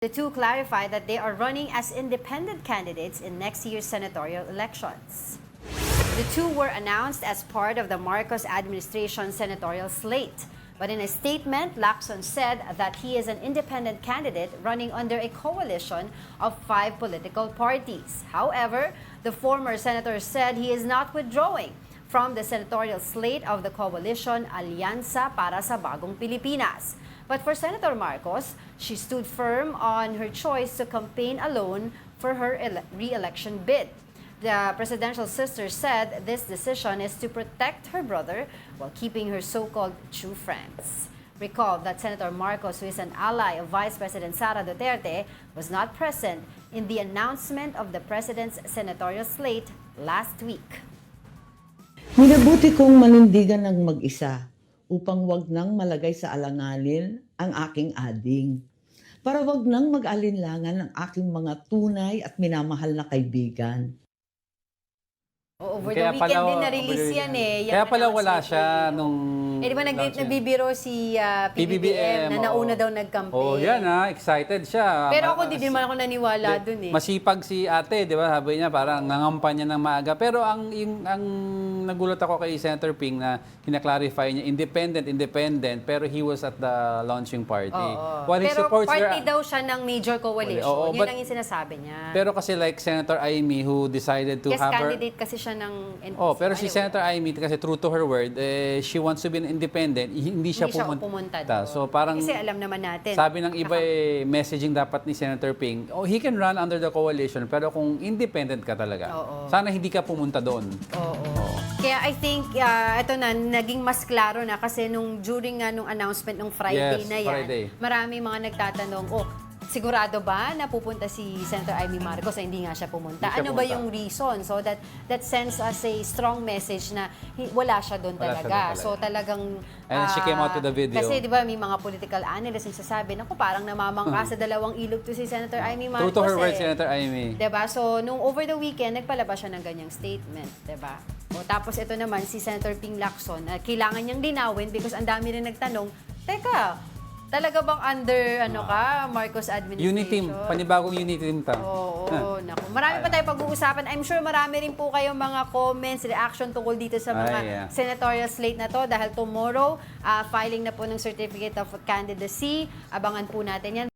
The two clarified that they are running as independent candidates in next year's senatorial elections. The two were announced as part of the Marcos administration senatorial slate. But in a statement, Lacson said that he is an independent candidate running under a coalition of 5 political parties. However, the former senator said he is not withdrawing from the senatorial slate of the coalition Alianza para sa Bagong Pilipinas. But for Senator Marcos, she stood firm on her choice to campaign alone for her re-election bid. The presidential sister said this decision is to protect her brother while keeping her so-called true friends. Recall that Senator Marcos, who is an ally of Vice President Sara Duterte, was not present in the announcement of the president's senatorial slate last week. Minabuti kong manindigan ng mag-isa upang wag nang malagay sa alanganin ang aking ading. Para wag nang mag-alinlangan ang aking mga tunay at minamahal na kaibigan. Over the weekend din na-release yan eh. Kaya pala wala siya nung... di ba nagbibiro si PBBM na nauna daw nag-campaign? Oh, yan excited siya. Pero ako di naman ako naniwala dun eh. Masipag si ate, di ba? Sabi niya parang nangampanya ng maaga. Pero ang nagulat ako kay Senator Ping na kinaklarify niya, independent, pero he was at the launching party. While pero party daw siya ng major coalition. Yun ang yung sinasabi niya. Pero kasi like Senator Amy who decided to have her... candidate kasi siya ng NPC. pero si Senator Amy, kasi true to her word, she wants to be an independent, hindi siya pumunta. So parang, kasi alam naman natin. sabi ng iba messaging dapat ni Senator Ping, he can run under the coalition, pero kung independent ka talaga, sana hindi ka pumunta doon. Kaya I think, ito na, naging mas klaro na kasi during nung announcement nung Friday na yan, marami mga nagtatanong, sigurado ba na pupunta si Senator Amy Marcos na hindi nga siya pumunta? Ano ba yung reason? So that sends us a strong message na wala siya doon talaga. So talagang... And she came out with the video. Kasi di ba may mga political analysts yung sasabi, naku parang namamangka sa dalawang ilog to si Senator Amy Marcos. True to her words, Senator Amy. Diba? So nung over the weekend, nagpalabas siya ng ganyang statement. Diba? Tapos ito naman, si Senator Ping Lacson, kailangan niyang linawin because ang dami rin nagtanong, teka, talaga bang under Marcos administration? Unity team, panibagong unity team ta. Naku. Marami pa tayong pag-uusapan. I'm sure marami rin po kayong mga comments, reaction tungkol dito sa mga senatorial slate na to dahil tomorrow, filing na po ng Certificate of Candidacy. Abangan po natin yan.